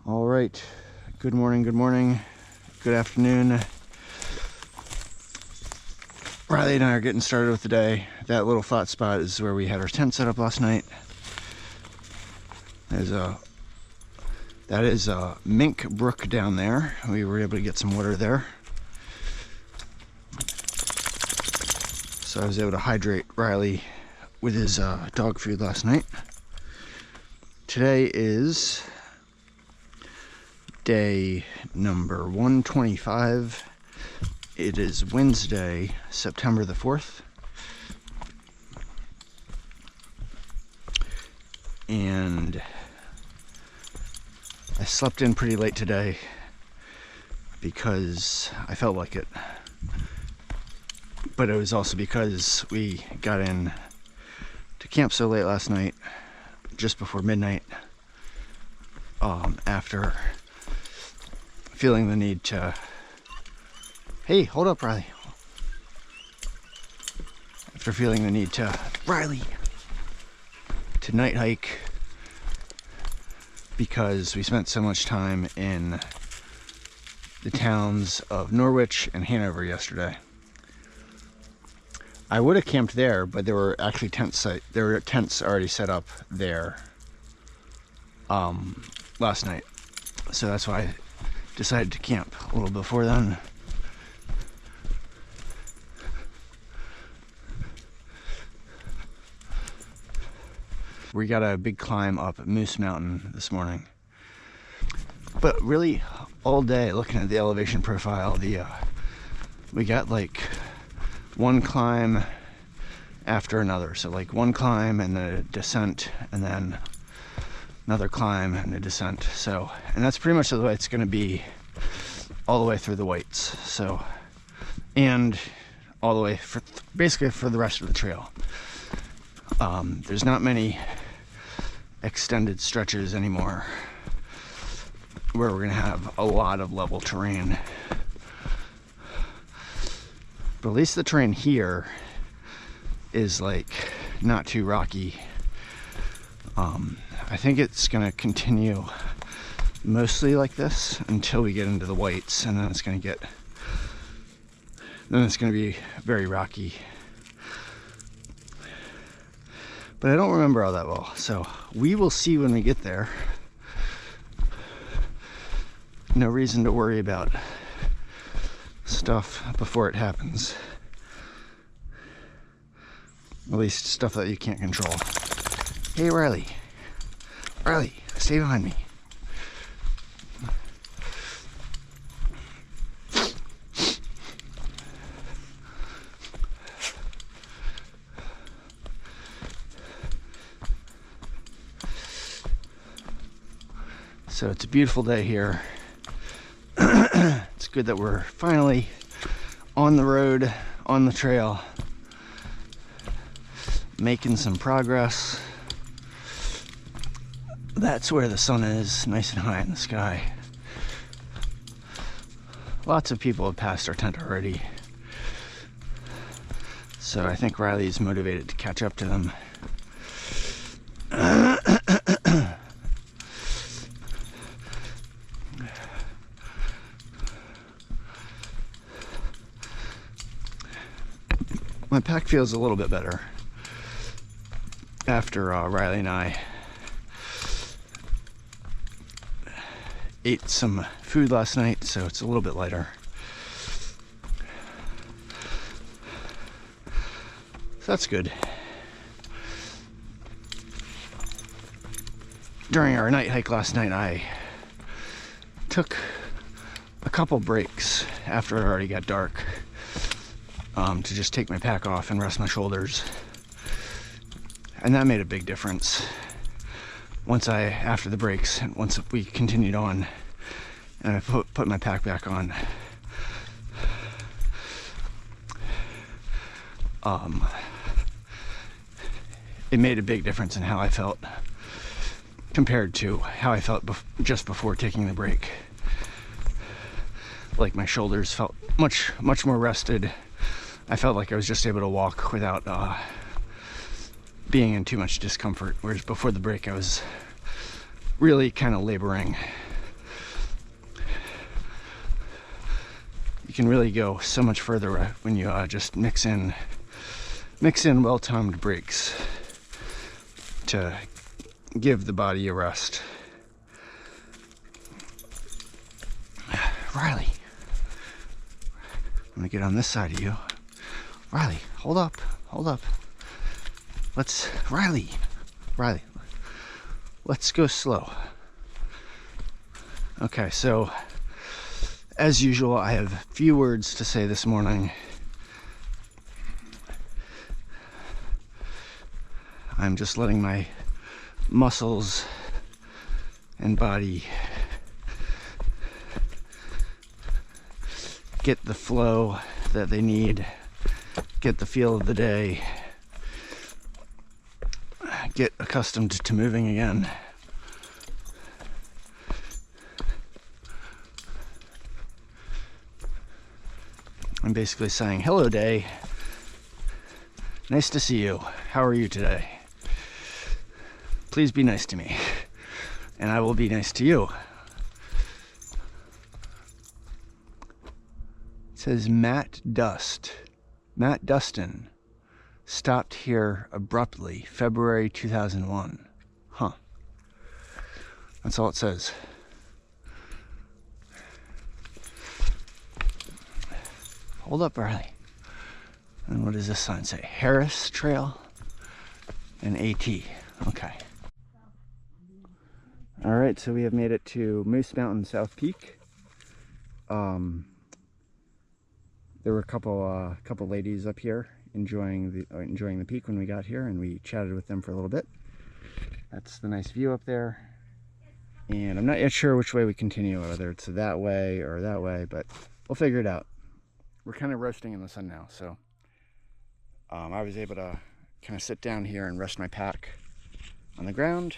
All right, good morning, good afternoon. Riley and I are getting started with the day. That little flat spot is where we had our tent set up last night. That is a Mink Brook down there. We were able to get some water there. So I was able to hydrate Riley with his dog food last night. Today is day number 125. It is Wednesday, September the 4th. And I slept in pretty late today because I felt like it. But it was also because we got in to camp so late last night, just before midnight, after feeling the need to... Hey, hold up, Riley. After feeling the need to... Riley! To night hike, because we spent so much time in the towns of Norwich and Hanover yesterday. I would have camped there, but there were actually tents already set up there last night. So that's why I decided to camp a little before then. We got a big climb up Moose Mountain this morning. But really, all day looking at the elevation profile, we got like one climb after another. So like one climb and a descent, and then another climb and a descent. So, and that's pretty much the way it's going to be all the way through the Whites. So, and all the way basically for the rest of the trail. There's not many extended stretches anymore where we're going to have a lot of level terrain. But at least the terrain here is like not too rocky. I think it's going to continue mostly like this until we get into the Whites, and then it's going to be very rocky. But I don't remember all that well, so we will see when we get there. No reason to worry about stuff before it happens. At least stuff that you can't control. Hey, Riley. Riley, stay behind me. So it's a beautiful day here. It's good that we're finally on the road, on the trail, making some progress. That's where the sun is, nice and high in the sky. Lots of people have passed our tent already. So I think Riley's motivated to catch up to them. My pack feels a little bit better after Riley and I ate some food last night, so it's a little bit lighter. So that's good. During our night hike last night, I took a couple breaks after it already got dark. To just take my pack off and rest my shoulders, and that made a big difference. After the breaks, and once we continued on, and I put my pack back on, it made a big difference in how I felt compared to how I felt just before taking the break. Like my shoulders felt much more rested. I felt like I was just able to walk without being in too much discomfort, whereas before the break I was really kind of laboring you can really go so much further when you just mix in well-timed breaks to give the body a rest. Riley, I'm gonna get on this side of you. Riley, hold up. Riley, let's go slow. Okay, so as usual, I have few words to say this morning. I'm just letting my muscles and body get the flow that they need, get the feel of the day, get accustomed to moving again. I'm basically saying, hello day, nice to see you, how are you today? Please be nice to me, and I will be nice to you. It says Matt Dustin stopped here abruptly, February 2001. Huh. That's all it says. Hold up, Riley. And what does this sign say? Harris Trail and AT. Okay. All right, so we have made it to Moose Mountain South Peak. There were a couple ladies up here enjoying the peak when we got here, and we chatted with them for a little bit. That's the nice view up there. And I'm not yet sure which way we continue, whether it's that way or that way, but we'll figure it out. We're kind of roasting in the sun now, so I was able to kind of sit down here and rest my pack on the ground.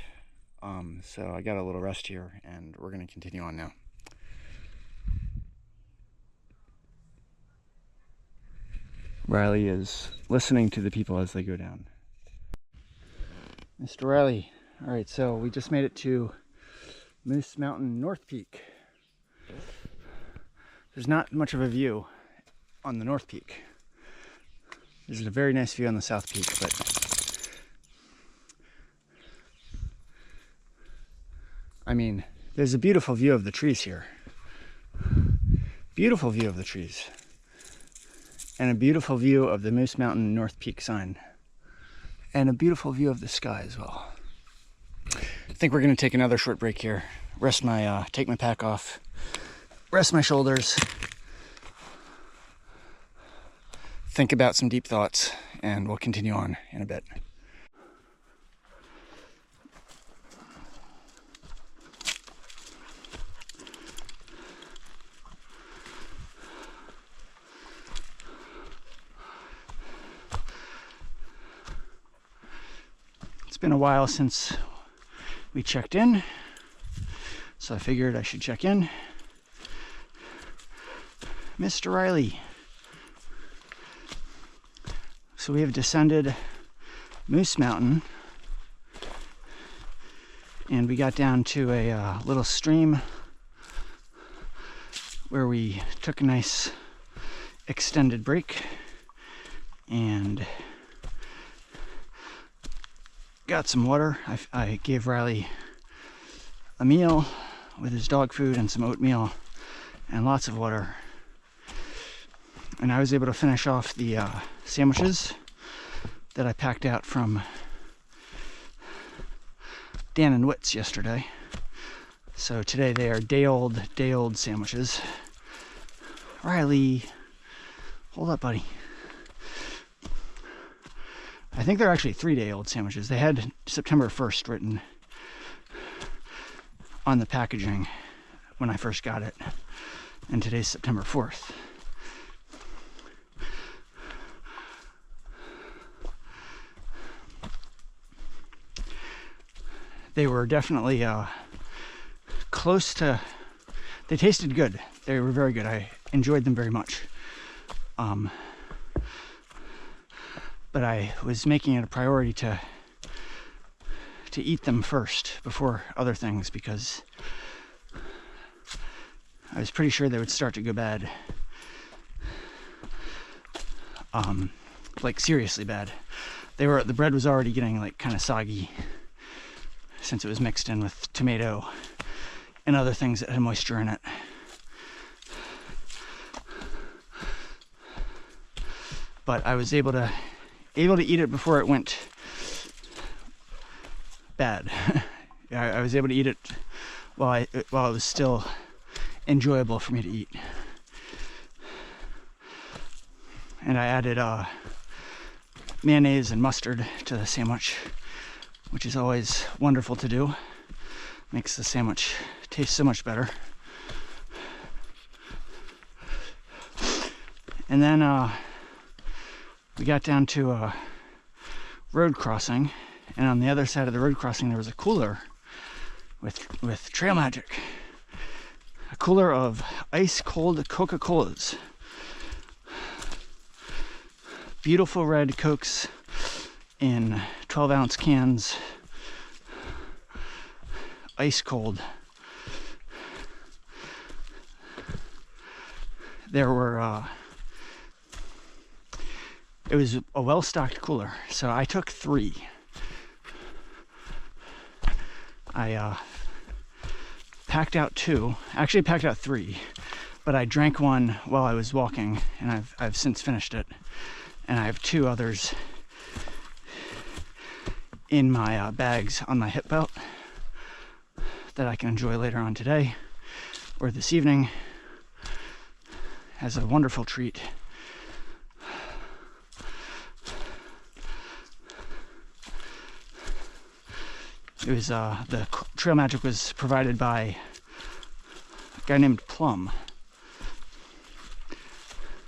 So I got a little rest here, and we're going to continue on now. Riley is listening to the people as they go down. Mr. Riley, all right, so we just made it to Moose Mountain North Peak. There's not much of a view on the North Peak. There's a very nice view on the South Peak, but I mean, there's a beautiful view of the trees here. Beautiful view of the trees. And a beautiful view of the Moose Mountain North Peak sign. And a beautiful view of the sky as well. I think we're gonna take another short break here. Rest my, take my pack off. Rest my shoulders. Think about some deep thoughts, and we'll continue on in a bit. It's been a while since we checked in, so I figured I should check in. Mr. Riley. So we have descended Moose Mountain, and we got down to a little stream where we took a nice extended break and got some water. I gave Riley a meal with his dog food and some oatmeal and lots of water. And I was able to finish off the sandwiches that I packed out from Dan and Witt's yesterday. So today they are day old sandwiches. Riley, hold up, buddy. I think they're actually 3-day-old sandwiches. They had September 1st written on the packaging when I first got it, and today's September 4th. They were definitely close to, they tasted good. They were very good. I enjoyed them very much. But I was making it a priority to eat them first before other things, because I was pretty sure they would start to go bad like seriously bad. The bread was already getting like kind of soggy since it was mixed in with tomato and other things that had moisture in it. But I was able to eat it before it went bad. I was able to eat it while it was still enjoyable for me to eat. And I added mayonnaise and mustard to the sandwich, which is always wonderful to do. Makes the sandwich taste so much better. And then we got down to a road crossing, and on the other side of the road crossing there was a cooler with Trail Magic. A cooler of ice cold Coca-Colas. Beautiful red Cokes in 12-ounce cans. Ice cold. There were it was a well-stocked cooler, so I took 3. I packed out 2. Actually packed out 3, but I drank one while I was walking, and I've since finished it. And I have 2 others in my bags on my hip belt that I can enjoy later on today or this evening as a wonderful treat. It was the Trail Magic was provided by a guy named Plum.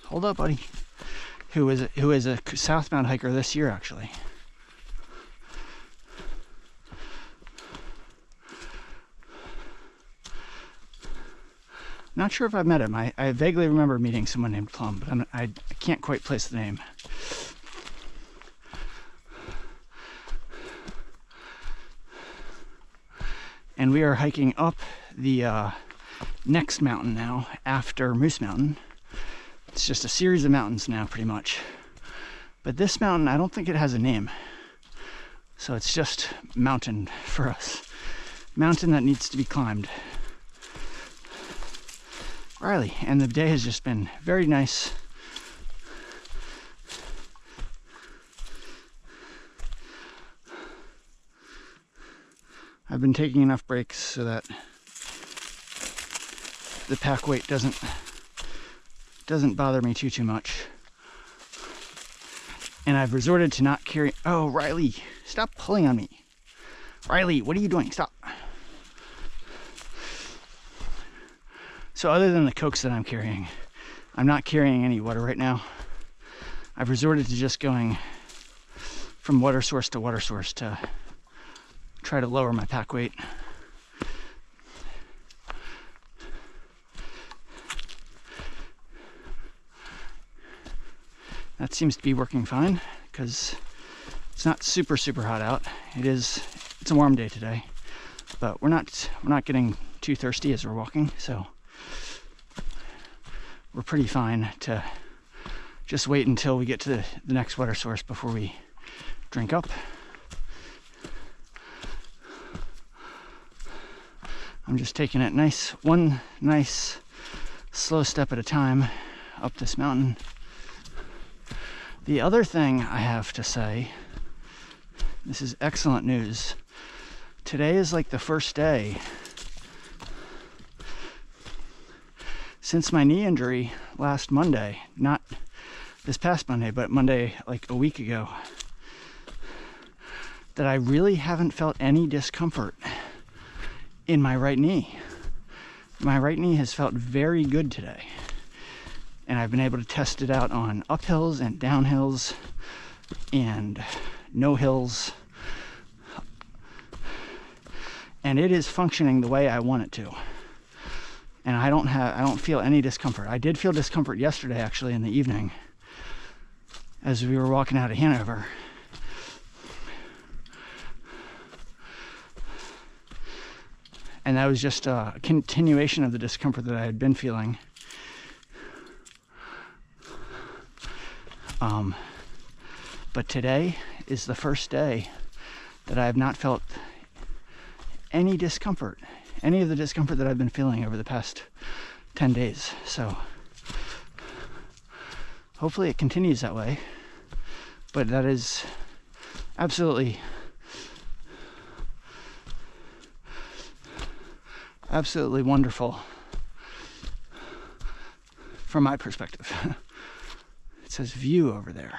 Hold up, buddy. Who is a southbound hiker this year, actually. Not sure if I've met him. I vaguely remember meeting someone named Plum, but I can't quite place the name. And we are hiking up the next mountain now after Moose Mountain. It's just a series of mountains now, pretty much. But this mountain, I don't think it has a name. So it's just mountain for us. Mountain that needs to be climbed. Riley, and the day has just been very nice. I've been taking enough breaks so that the pack weight doesn't bother me too much. And I've resorted to not carry. Oh, Riley, stop pulling on me. Riley, what are you doing? Stop. So other than the Cokes that I'm carrying, I'm not carrying any water right now. I've resorted to just going from water source to water source to try to lower my pack weight. That seems to be working fine because it's not super hot out. It's a warm day today, but we're not getting too thirsty as we're walking, so we're pretty fine to just wait until we get to the next water source before we drink up. I'm just taking it one nice slow step at a time up this mountain. The other thing I have to say, this is excellent news. Today is like the first day since my knee injury last Monday, not this past Monday, but Monday like a week ago, that I really haven't felt any discomfort in my right knee. My right knee has felt very good today. And I've been able to test it out on uphills and downhills and no hills. And it is functioning the way I want it to. And I don't feel any discomfort. I did feel discomfort yesterday, actually, in the evening as we were walking out of Hanover. And that was just a continuation of the discomfort that I had been feeling. But today is the first day that I have not felt any discomfort, any of the discomfort that I've been feeling over the past 10 days. So hopefully it continues that way. But that is absolutely wonderful from my perspective. It says view over there.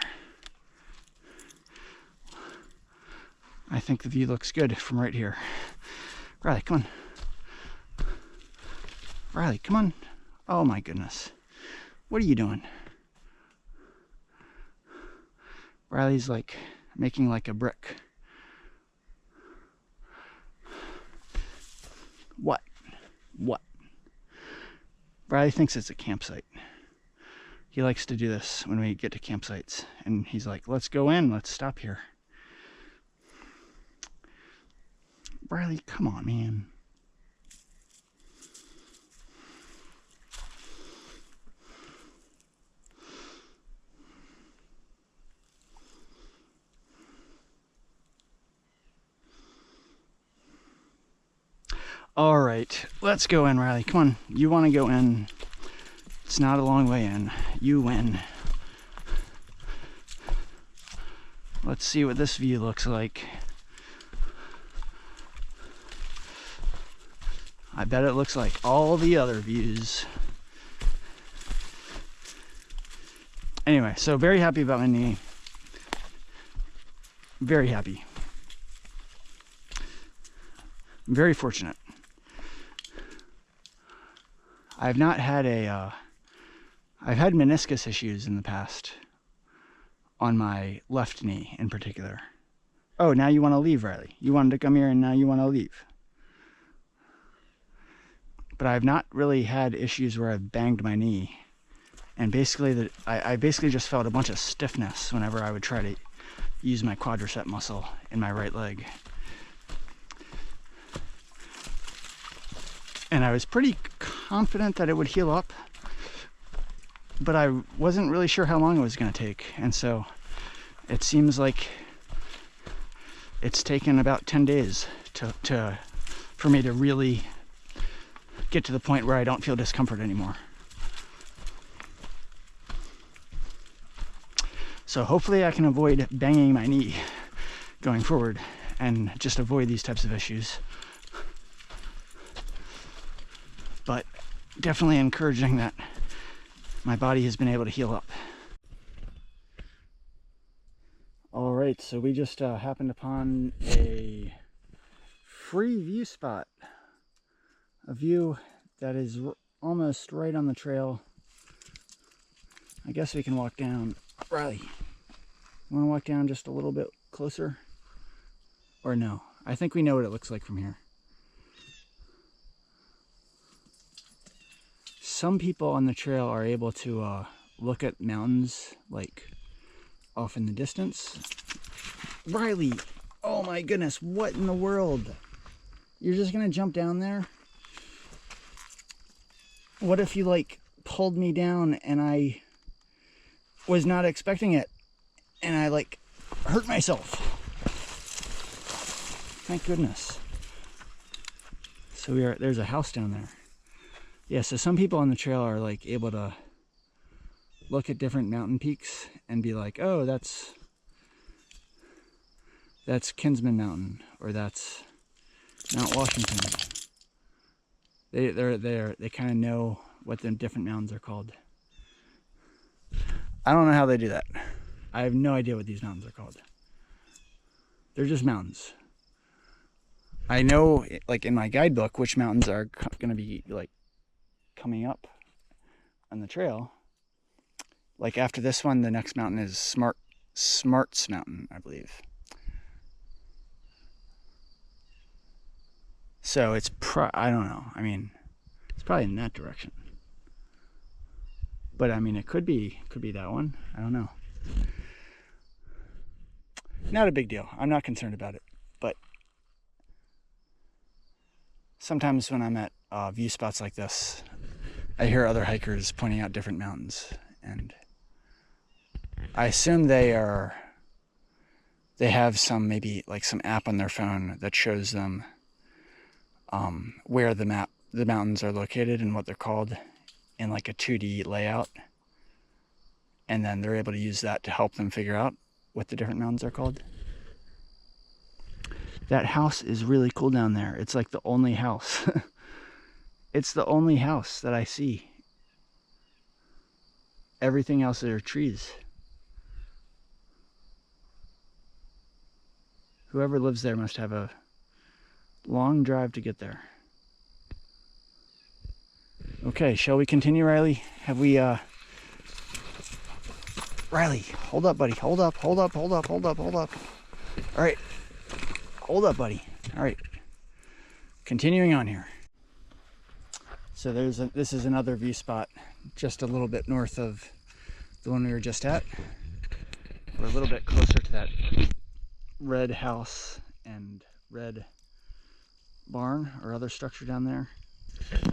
I think the view looks good from right here. Riley, come on. Riley, come on. Oh my goodness. What are you doing? Riley's like making like a brick. What? Riley thinks it's a campsite. He likes to do this when we get to campsites. And he's like, let's go in, let's stop here. Riley, come on, man. All right, let's go in, Riley. Come on, you want to go in. It's not a long way in. You win. Let's see what this view looks like. I bet it looks like all the other views. Anyway, so very happy about my knee. Very happy. I'm very fortunate. I've not had I've had meniscus issues in the past on my left knee in particular. Oh, now you want to leave, Riley. You wanted to come here and now you want to leave. But I've not really had issues where I've banged my knee. And basically, I basically just felt a bunch of stiffness whenever I would try to use my quadricep muscle in my right leg. And I was pretty confident that it would heal up, but I wasn't really sure how long it was going to take. And so it seems like it's taken about 10 days for me to really get to the point where I don't feel discomfort anymore. So hopefully I can avoid banging my knee going forward and just avoid these types of issues. But definitely encouraging that my body has been able to heal up. All right, so we just happened upon a free view spot. A view that is almost right on the trail. I guess we can walk down. Riley, you want to walk down just a little bit closer? Or no? I think we know what it looks like from here. Some people on the trail are able to look at mountains like off in the distance. Riley, oh my goodness, what in the world? You're just gonna jump down there? What if you like pulled me down and I was not expecting it and I like hurt myself? Thank goodness. So there's a house down there. Yeah, so some people on the trail are like able to look at different mountain peaks and be like, oh, that's Kinsman Mountain, or that's Mount Washington. They kind of know what the different mountains are called. I don't know how they do that. I have no idea what these mountains are called. They're just mountains. I know, like in my guidebook, which mountains are going to be like coming up on the trail. Like after this one, the next mountain is Smarts Mountain, I believe. So it's I don't know. I mean, it's probably in that direction. But I mean, it could be that one. I don't know. Not a big deal. I'm not concerned about it. But sometimes when I'm at view spots like this, I hear other hikers pointing out different mountains, and I assume they have some, maybe like some app on their phone that shows them where the mountains are located and what they're called in like a 2D layout. And then they're able to use that to help them figure out what the different mountains are called. That house is really cool down there. It's like the only house. It's the only house that I see. Everything else are trees. Whoever lives there must have a long drive to get there. Okay, shall we continue, Riley? Have we, Riley, hold up, buddy. Hold up. All right. Hold up, buddy. All right. Continuing on here. So this is another view spot just a little bit north of the one we were just at. We're a little bit closer to that red house and red barn or other structure down there.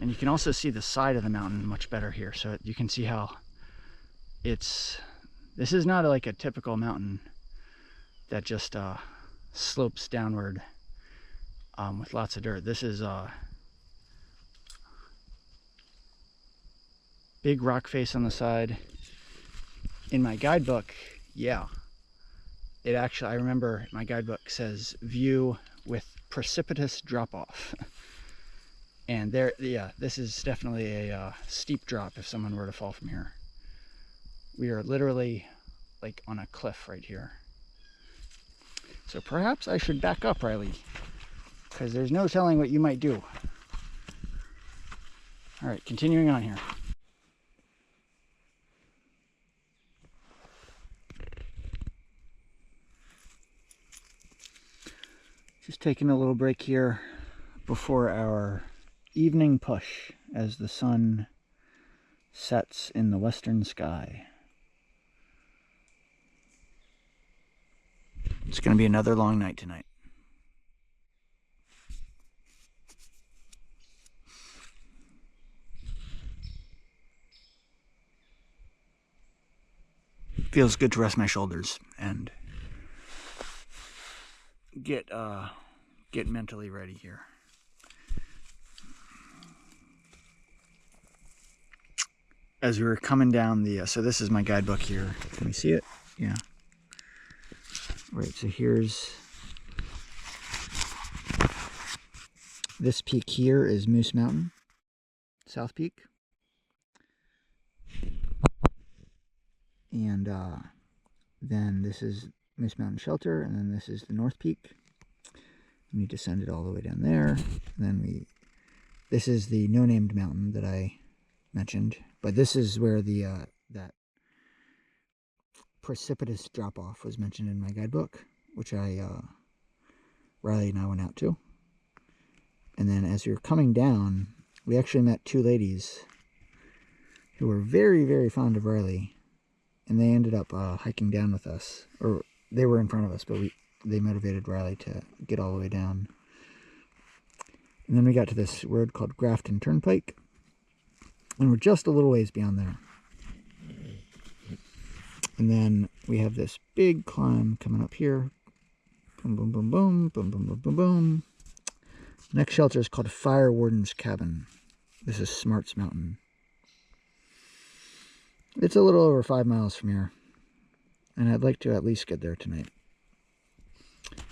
And you can also see the side of the mountain much better here. So you can see how this is not like a typical mountain that just slopes downward with lots of dirt. This is big rock face on the side. In my guidebook, yeah, it actually, I remember my guidebook says view with precipitous drop off. And there, yeah, this is definitely a steep drop if someone were to fall from here. We are literally like on a cliff right here. So perhaps I should back up, Riley, because there's no telling what you might do. All right, continuing on here. Just taking a little break here before our evening push as the sun sets in the western sky. It's going to be another long night tonight. Feels good to rest my shoulders and get mentally ready here. As we were coming down the, so this is my guidebook here. Can we see it? Yeah. Right, so here's, this peak here is Moose Mountain, South Peak. And then this is Moose Mountain Shelter, and then this is the North Peak. We descended all the way down there. And then this is the no-named mountain that I mentioned, but this is where the that precipitous drop-off was mentioned in my guidebook, which Riley and I went out to. And then as we were coming down, we actually met two ladies who were very, very fond of Riley, and they ended up hiking down with us, or they were in front of us, but they motivated Riley to get all the way down. And then we got to this road called Grafton Turnpike, and we're just a little ways beyond there. And then we have this big climb coming up here. Boom, boom, boom, boom, boom, boom, boom, boom, boom. Next shelter is called Fire Warden's Cabin. This is Smarts Mountain. It's a little over 5 miles from here, and I'd like to at least get there tonight.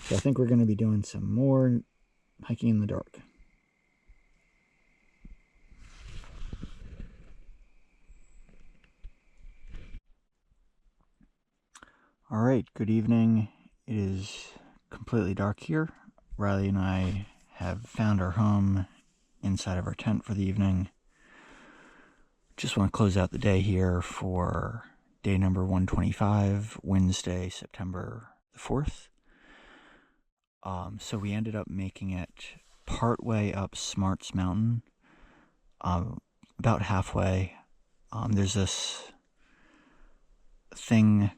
So I think we're going to be doing some more hiking in the dark. All right, good evening. It is completely dark here. Riley and I have found our home inside of our tent for the evening. Just want to close out the day here for day number 125, Wednesday, September the 4th. So we ended up making it partway up Smarts Mountain, about halfway. There's this thing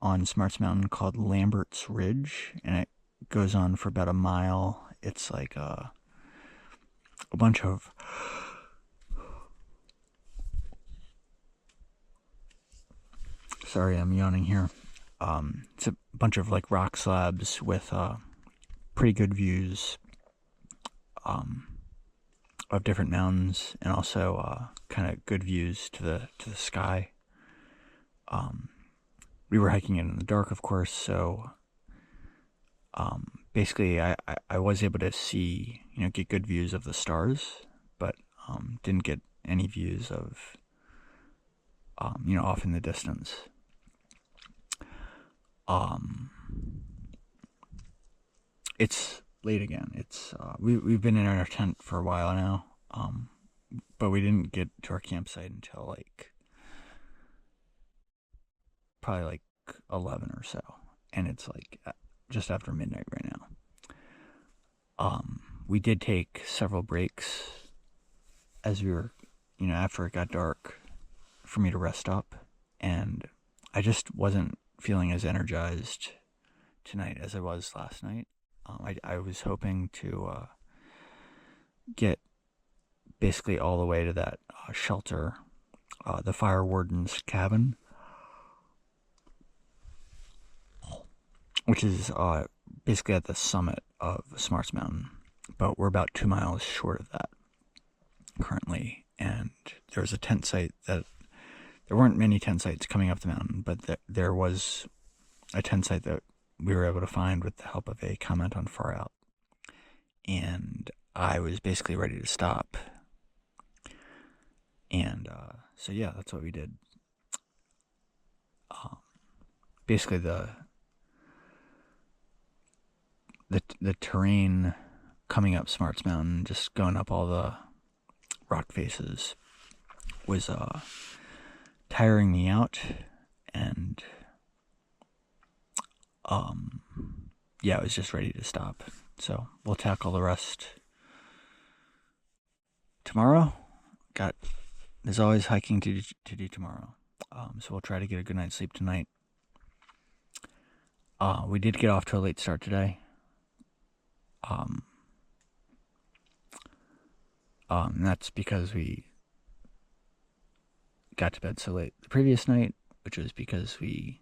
on Smarts Mountain called Lambert Ridge, and it goes on for about a mile. It's like a bunch of Sorry, I'm yawning here. It's a bunch of like rock slabs with pretty good views of different mountains, and also kind of good views to the sky. We were hiking in the dark, of course, so basically I was able to see, get good views of the stars, but didn't get any views of off in the distance. It's late again. It's we've been in our tent for a while now, but we didn't get to our campsite until probably like 11 or so, and it's like just after midnight right now. We did take several breaks as we were, after it got dark, for me to rest up, and I just wasn't feeling as energized tonight as I was last night. I was hoping to get basically all the way to that shelter, the fire warden's cabin, which is basically at the summit of Smarts Mountain, but we're about 2 miles short of that currently. And there's a tent site that there weren't many tent sites coming up the mountain, but there was a tent site that we were able to find with the help of a comment on Far Out. And I was basically ready to stop. And so yeah, that's what we did. Basically the terrain coming up Smarts Mountain, just going up all the rock faces, was tiring me out, and I was just ready to stop. So we'll tackle the rest tomorrow. There's always hiking to do tomorrow, so we'll try to get a good night's sleep tonight. We did get off to a late start today. And that's because we got to bed so late the previous night, which was because we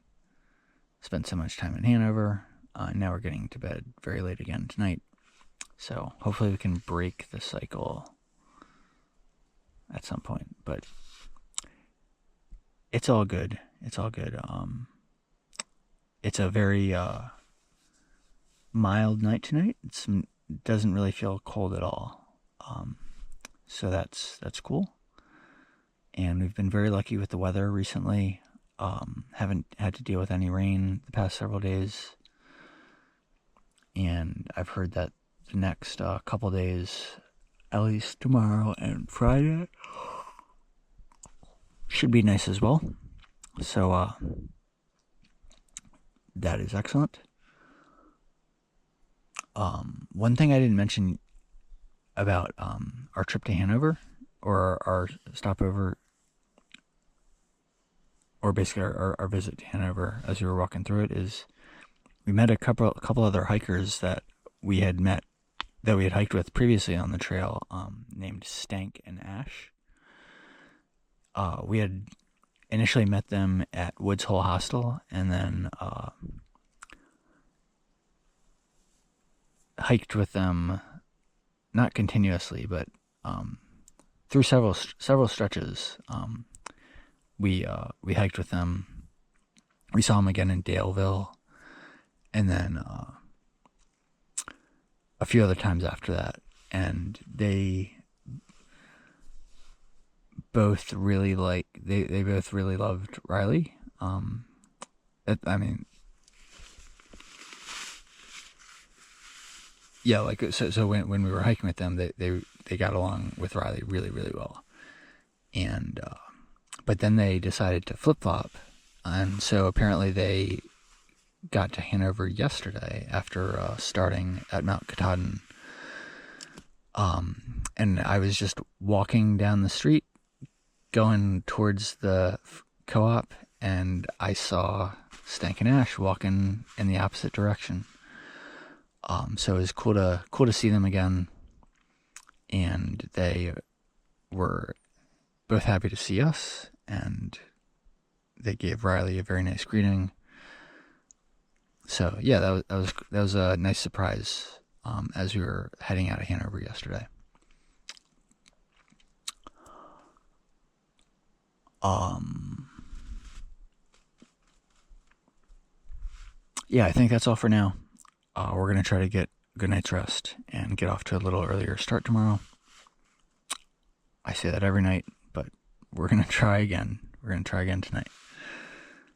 spent so much time in Hanover. Now we're getting to bed very late again tonight. So hopefully we can break the cycle at some point. But it's all good. It's all good. It's a very mild night tonight. It doesn't really feel cold at all. So that's cool. And we've been very lucky with the weather recently. Haven't had to deal with any rain the past several days. And I've heard that the next couple days, at least tomorrow and Friday, should be nice as well. So that is excellent. One thing I didn't mention about our trip to Hanover, or our stopover, or basically our visit to Hanover as we were walking through it, is we met a couple other hikers that we had hiked with previously on the trail, named Stank and Ash. We had initially met them at Woods Hole Hostel, and then hiked with them, not continuously, but through several stretches. We hiked with them. We saw them again in Daleville, and then a few other times after that. And they both really they both really loved Riley. So when we were hiking with them, they got along with Riley really, really well. And but then they decided to flip-flop, and so apparently they got to Hanover yesterday after starting at Mount Katahdin. And I was just walking down the street going towards the co-op, and I saw Stank and Ash walking in the opposite direction. So it was cool to see them again, and they were both happy to see us, and they gave Riley a very nice greeting. So yeah, that was a nice surprise as we were heading out of Hanover yesterday. Yeah, I think that's all for now. We're gonna try to get a good night's rest and get off to a little earlier start tomorrow. I say that every night, but we're gonna try again. We're gonna try again tonight.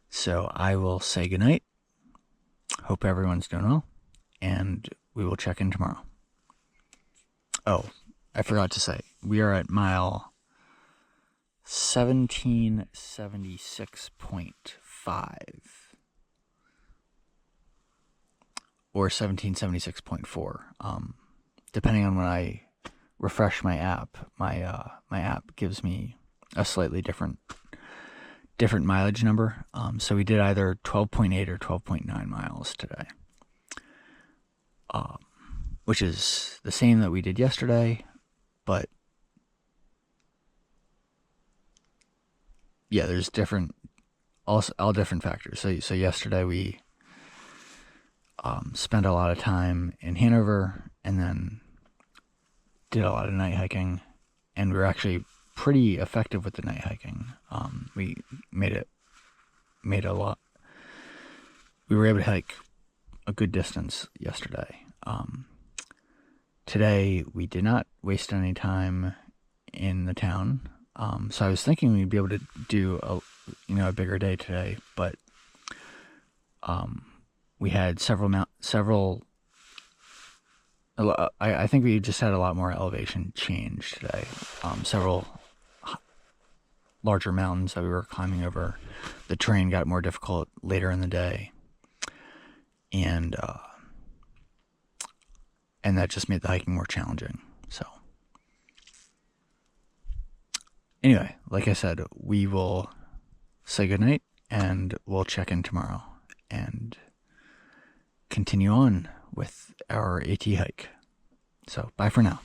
So I will say goodnight. Hope everyone's doing well, and we will check in tomorrow. Oh, I forgot to say, we are at mile 1776.5 or 1776.4, depending on when I refresh my app. My app gives me a slightly different mileage number. So we did either 12.8 or 12.9 miles today, which is the same that we did yesterday, but yeah, there's all different factors. So yesterday we spent a lot of time in Hanover and then did a lot of night hiking, and we were actually pretty effective with the night hiking. We made a lot. We were able to hike a good distance yesterday. Today we did not waste any time in the town. So I was thinking we'd be able to do a bigger day today, but we had I think we just had a lot more elevation change today. Several larger mountains that we were climbing over. The terrain got more difficult later in the day, and that just made the hiking more challenging. So anyway, like I said, we will say goodnight and we'll check in tomorrow and continue on with our AT hike. So bye for now.